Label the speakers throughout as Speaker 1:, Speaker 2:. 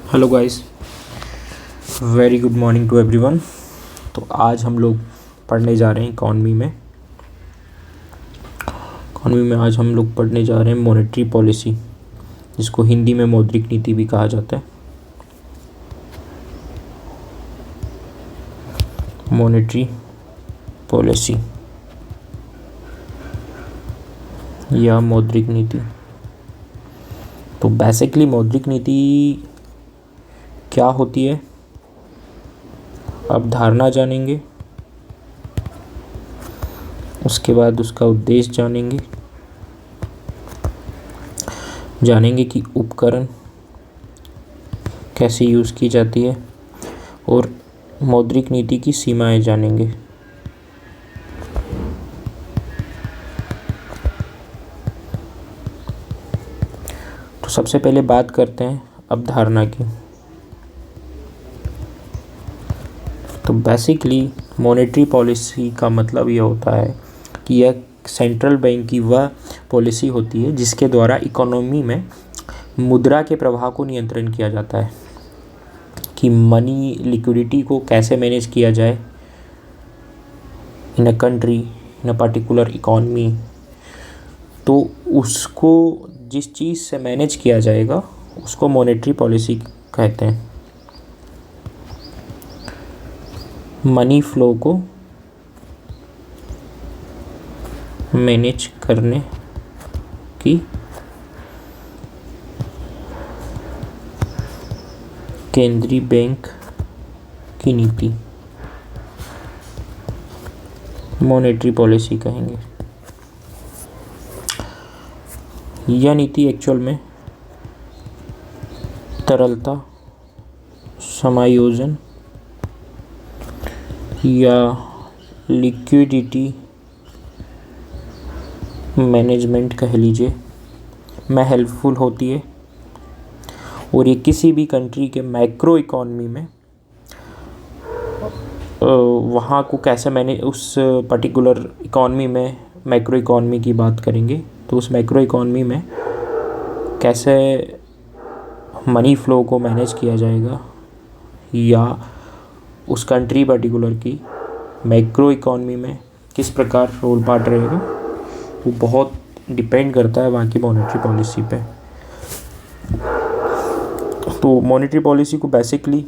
Speaker 1: Hello guys, very good morning to everyone. तो आज हम लोग पढ़ने जा रहे हैं इकॉनमी में आज हम लोग पढ़ने जा रहे हैं मॉनेटरी पॉलिसी, जिसको हिंदी में मौद्रिक नीति भी कहा जाता है। मॉनेटरी पॉलिसी या मौद्रिक नीति। तो बेसिकली मौद्रिक नीति क्या होती है, अवधारणा जानेंगे, उसके बाद उसका उद्देश्य जानेंगे कि उपकरण कैसे यूज़ की जाती है और मौद्रिक नीति की सीमाएं जानेंगे। तो सबसे पहले बात करते हैं अवधारणा की। तो बेसिकली मॉनेटरी पॉलिसी का मतलब यह होता है कि यह सेंट्रल बैंक की वह पॉलिसी होती है जिसके द्वारा इकोनॉमी में मुद्रा के प्रवाह को नियंत्रण किया जाता है, कि मनी लिक्विडिटी को कैसे मैनेज किया जाए in a country, in a particular economy. तो उसको जिस चीज़ से मैनेज किया जाएगा उसको मॉनेटरी पॉलिसी कहते हैं। मनी फ्लो को मैनेज करने की केंद्रीय बैंक की नीति मॉनेटरी पॉलिसी कहेंगे। यह नीति एक्चुअल में तरलता समायोजन या लिक्विडिटी मैनेजमेंट कह लीजिए में हेल्पफुल होती है, और ये किसी भी कंट्री के मैक्रो इकॉनमी में वहाँ को कैसे मैनेज, उस पर्टिकुलर इकॉनमी में मैक्रो इकॉनमी की बात करेंगे तो उस मैक्रो इकॉनमी में कैसे मनी फ्लो को मैनेज किया जाएगा, या उस कंट्री पर्टिकुलर की मैक्रो इकॉनमी में किस प्रकार रोल पार्ट रहेगा, वो बहुत डिपेंड करता है वहाँ की मॉनेटरी पॉलिसी पे। तो मॉनेटरी पॉलिसी को बेसिकली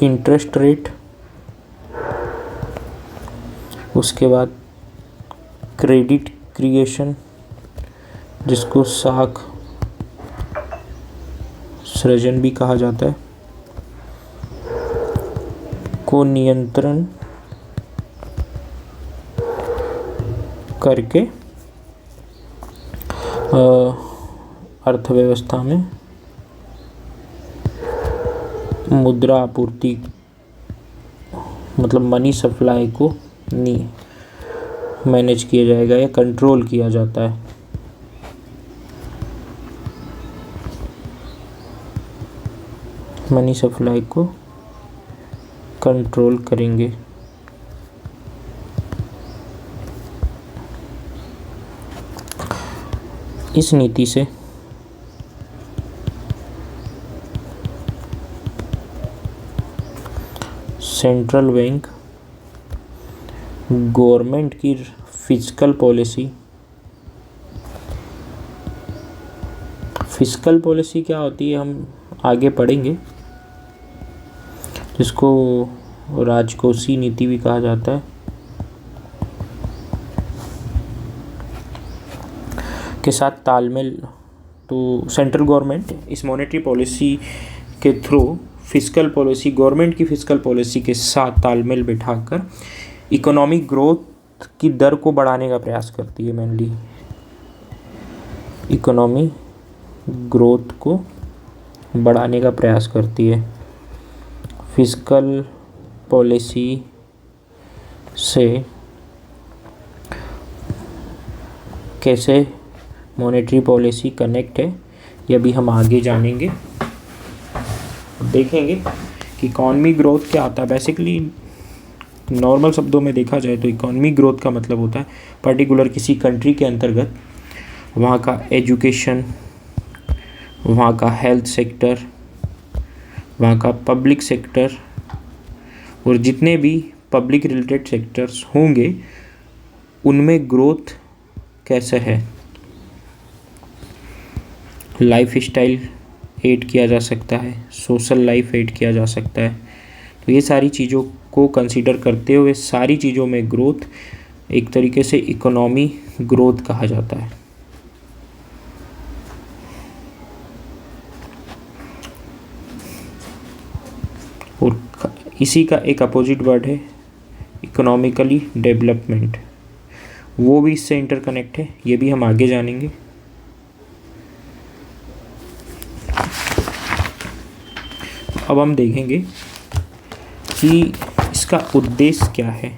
Speaker 1: इंटरेस्ट रेट, उसके बाद क्रेडिट क्रिएशन जिसको साख सृजन भी कहा जाता है, को नियंत्रण करके अर्थव्यवस्था में मुद्रा आपूर्ति, मतलब मनी सप्लाई को मैनेज किया जाएगा या कंट्रोल किया जाता है। मनी सप्लाई को कंट्रोल करेंगे। इस नीति से सेंट्रल बैंक गवर्नमेंट की फिस्कल पॉलिसी क्या होती है हम आगे पढ़ेंगे, जिसको राजकोषीय नीति भी कहा जाता है, के साथ तालमेल। तो सेंट्रल गवर्नमेंट इस मॉनेटरी पॉलिसी के थ्रू फिस्कल पॉलिसी, गवर्नमेंट की फिस्कल पॉलिसी के साथ तालमेल बिठाकर इकोनॉमिक ग्रोथ की दर को बढ़ाने का प्रयास करती है। मेनली इकोनॉमी ग्रोथ को बढ़ाने का प्रयास करती है। फिस्कल पॉलिसी से कैसे मॉनेटरी पॉलिसी कनेक्ट है, यह भी हम आगे जानेंगे, देखेंगे कि इकॉनमी ग्रोथ क्या आता है। बेसिकली नॉर्मल शब्दों में देखा जाए तो इकॉनमी ग्रोथ का मतलब होता है पर्टिकुलर किसी कंट्री के अंतर्गत वहाँ का एजुकेशन, वहाँ का हेल्थ सेक्टर, वहाँ का पब्लिक सेक्टर और जितने भी पब्लिक रिलेटेड सेक्टर्स होंगे उनमें ग्रोथ कैसे है। लाइफ स्टाइल ऐड किया जा सकता है, सोशल लाइफ ऐड किया जा सकता है। तो ये सारी चीज़ों को कंसीडर करते हुए सारी चीज़ों में ग्रोथ एक तरीके से इकोनॉमी ग्रोथ कहा जाता है। और इसी का एक अपोजिट वर्ड है इकोनॉमिकली डेवलपमेंट, वो भी इससे इंटरकनेक्ट है, ये भी हम आगे जानेंगे। अब हम देखेंगे कि इसका उद्देश्य क्या है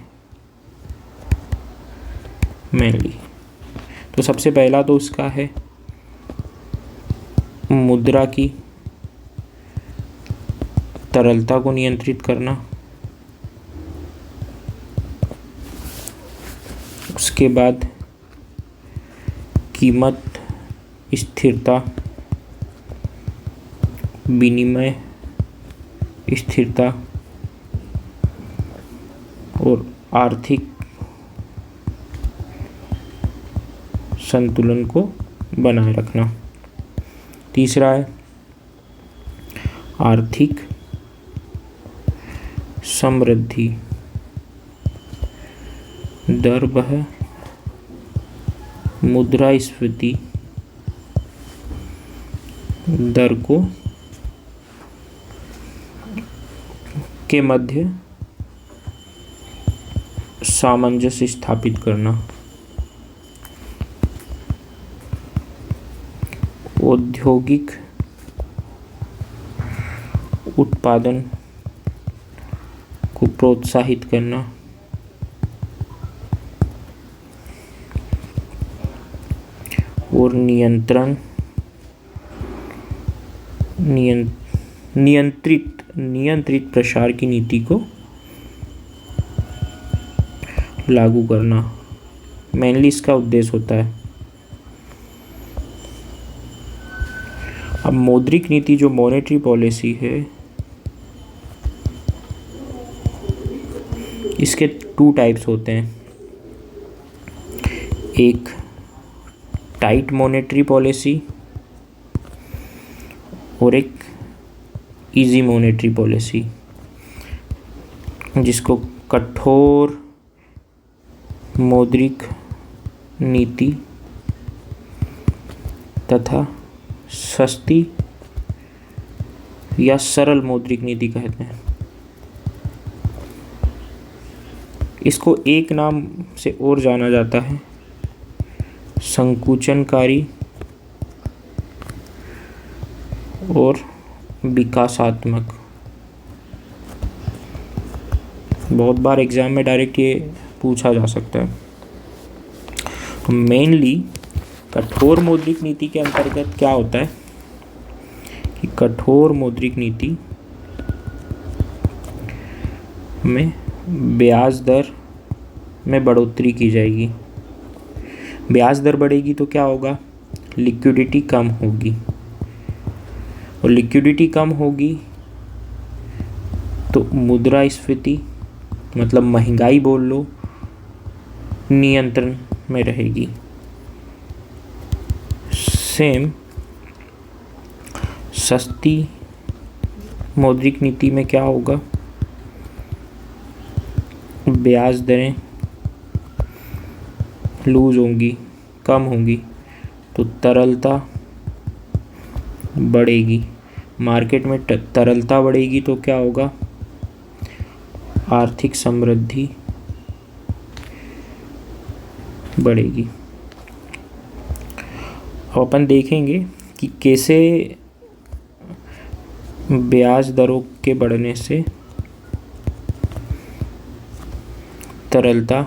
Speaker 1: मेनली। तो सबसे पहला तो उसका है मुद्रा की तरलता को नियंत्रित करना, उसके बाद कीमत स्थिरता, विनिमय स्थिरता और आर्थिक संतुलन को बनाए रखना। तीसरा है आर्थिक समृद्धि, दर वह मुद्रास्फीति दर को के मध्य सामंजस्य स्थापित करना। औद्योगिक उत्पादन को प्रोत्साहित करना, और नियंत्रित प्रसार की नीति को लागू करना मेनली इसका उद्देश्य होता है। अब मौद्रिक नीति जो मॉनेटरी पॉलिसी है, इसके 2 टाइप्स होते हैं, एक टाइट मॉनेटरी पॉलिसी और एक इजी मॉनेटरी पॉलिसी, जिसको कठोर मौद्रिक नीति तथा सस्ती या सरल मौद्रिक नीति कहते हैं। इसको एक नाम से और जाना जाता है संकुचनकारी और विकासात्मक। बहुत बार एग्जाम में डायरेक्ट ये पूछा जा सकता है। तो मेनली कठोर मौद्रिक नीति के अंतर्गत क्या होता है कि कठोर मौद्रिक नीति में ब्याज दर में बढ़ोतरी की जाएगी। ब्याज दर बढ़ेगी तो क्या होगा, लिक्विडिटी कम होगी, और लिक्विडिटी कम होगी तो मुद्रास्फीति मतलब महंगाई बोल लो नियंत्रण में रहेगी। सेम सस्ती मौद्रिक नीति में क्या होगा, ब्याज दरें लूज होंगी, कम होंगी, तो तरलता बढ़ेगी। मार्केट में तरलता बढ़ेगी तो क्या होगा, आर्थिक समृद्धि बढ़ेगी। अब अपन देखेंगे कि कैसे ब्याज दरों के बढ़ने से तरलता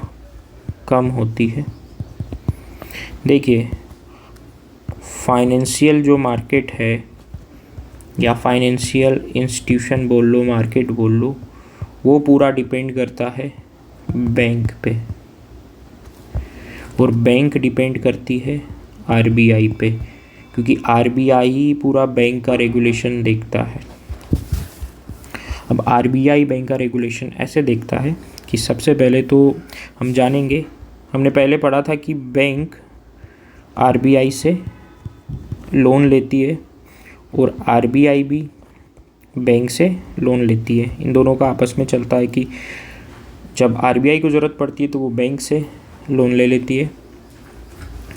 Speaker 1: कम होती है। देखिए, फाइनेंशियल जो मार्केट है या फाइनेंशियल इंस्टीट्यूशन बोल लो, मार्केट बोल लो, वो पूरा डिपेंड करता है बैंक पे, और बैंक डिपेंड करती है आरबीआई पे क्योंकि आरबीआई ही पूरा बैंक का रेगुलेशन देखता है। अब आरबीआई बैंक का रेगुलेशन ऐसे देखता है कि सबसे पहले तो हम जानेंगे, हमने पहले पढ़ा था कि बैंक आरबीआई से लोन लेती है और आरबीआई भी बैंक से लोन लेती है। इन दोनों का आपस में चलता है कि जब आरबीआई को ज़रूरत पड़ती है तो वो बैंक से लोन ले लेती है,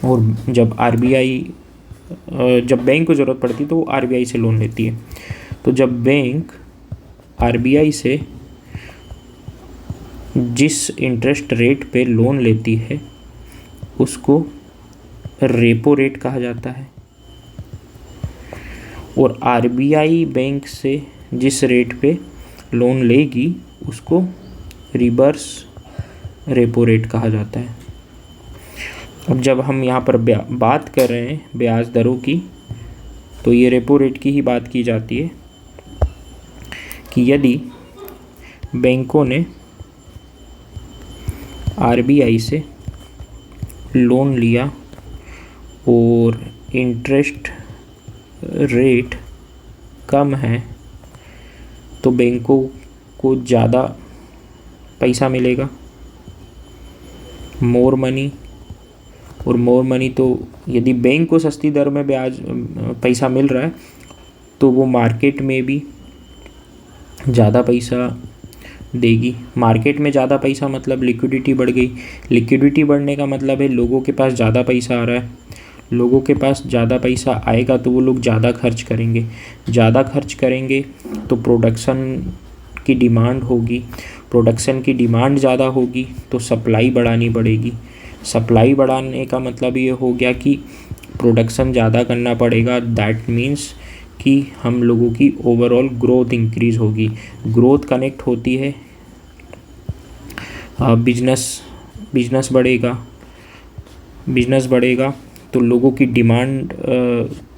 Speaker 1: और जब बैंक को ज़रूरत पड़ती है तो वो आरबीआई से लोन लेती है। तो जब बैंक आरबीआई से जिस इंटरेस्ट रेट पे लोन लेती है उसको रेपो रेट कहा जाता है, और आरबीआई बैंक से जिस रेट पे लोन लेगी उसको रिवर्स रेपो रेट कहा जाता है। अब जब हम यहाँ पर बात कर रहे हैं ब्याज दरों की, तो ये रेपो रेट की ही बात की जाती है कि यदि बैंकों ने आरबीआई से लोन लिया और इंटरेस्ट रेट कम है तो बैंकों को ज़्यादा पैसा मिलेगा, मोर मनी। और मोर मनी तो यदि बैंक को सस्ती दर में पैसा मिल रहा है तो वो मार्केट में भी ज़्यादा पैसा देगी। मार्केट में ज़्यादा पैसा मतलब लिक्विडिटी बढ़ गई। लिक्विडिटी बढ़ने का मतलब है लोगों के पास ज़्यादा पैसा आ रहा है। लोगों के पास ज़्यादा पैसा आएगा तो वो लोग ज़्यादा खर्च करेंगे। ज़्यादा खर्च करेंगे तो प्रोडक्शन की डिमांड होगी। प्रोडक्शन की डिमांड ज़्यादा होगी तो सप्लाई बढ़ानी पड़ेगी। सप्लाई बढ़ाने का मतलब ये हो गया कि प्रोडक्शन ज़्यादा करना पड़ेगा। दैट मीन्स कि हम लोगों की ओवरऑल ग्रोथ इंक्रीज़ होगी। ग्रोथ कनेक्ट होती है बिजनेस बढ़ेगा तो लोगों की डिमांड,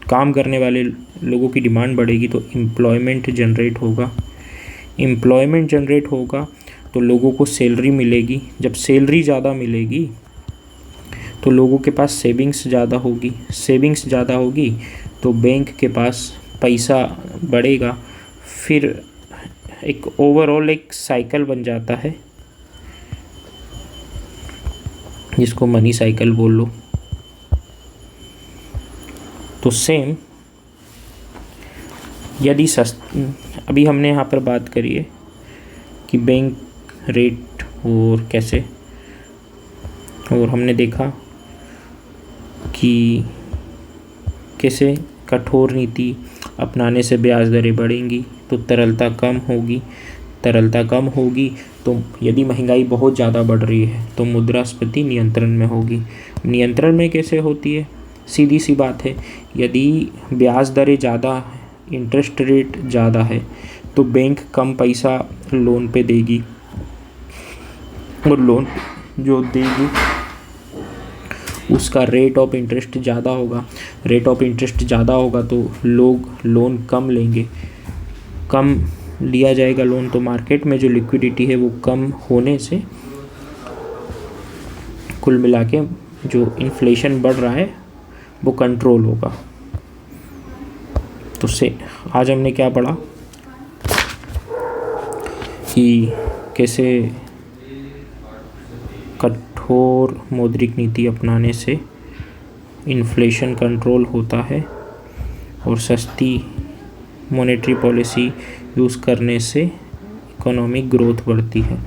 Speaker 1: काम करने वाले लोगों की डिमांड बढ़ेगी तो एम्प्लॉयमेंट जनरेट होगा। एम्प्लॉयमेंट जनरेट होगा तो लोगों को सैलरी मिलेगी। जब सैलरी ज़्यादा मिलेगी तो लोगों के पास सेविंग्स ज़्यादा होगी। सेविंग्स ज़्यादा होगी तो बैंक के पास पैसा बढ़ेगा। फिर एक ओवरऑल एक साइकिल बन जाता है जिसको मनी साइकिल बोल लो। तो सेम यदि अभी हमने यहाँ पर बात करी है कि बैंक रेट और कैसे, और हमने देखा कि कैसे कठोर नीति अपनाने से ब्याज दरें बढ़ेंगी तो तरलता कम होगी। तरलता कम होगी तो यदि महंगाई बहुत ज़्यादा बढ़ रही है तो मुद्रास्फीति नियंत्रण में होगी। नियंत्रण में कैसे होती है? सीधी सी बात है, यदि ब्याज दरें ज़्यादा, इंटरेस्ट रेट ज़्यादा है तो बैंक कम पैसा लोन पे देगी, और लोन जो देगी उसका रेट ऑफ इंटरेस्ट ज़्यादा होगा। रेट ऑफ इंटरेस्ट ज़्यादा होगा तो लोग लोन कम लेंगे। कम लिया जाएगा लोन तो मार्केट में जो लिक्विडिटी है वो कम होने से कुल मिला के जो इन्फ्लेशन बढ़ रहा है वो कंट्रोल होगा। तो आज हमने क्या पढ़ा कि कैसे कठोर मौद्रिक नीति अपनाने से इन्फ्लेशन कंट्रोल होता है और सस्ती मॉनेटरी पॉलिसी यूज़ करने से इकोनॉमिक ग्रोथ बढ़ती है।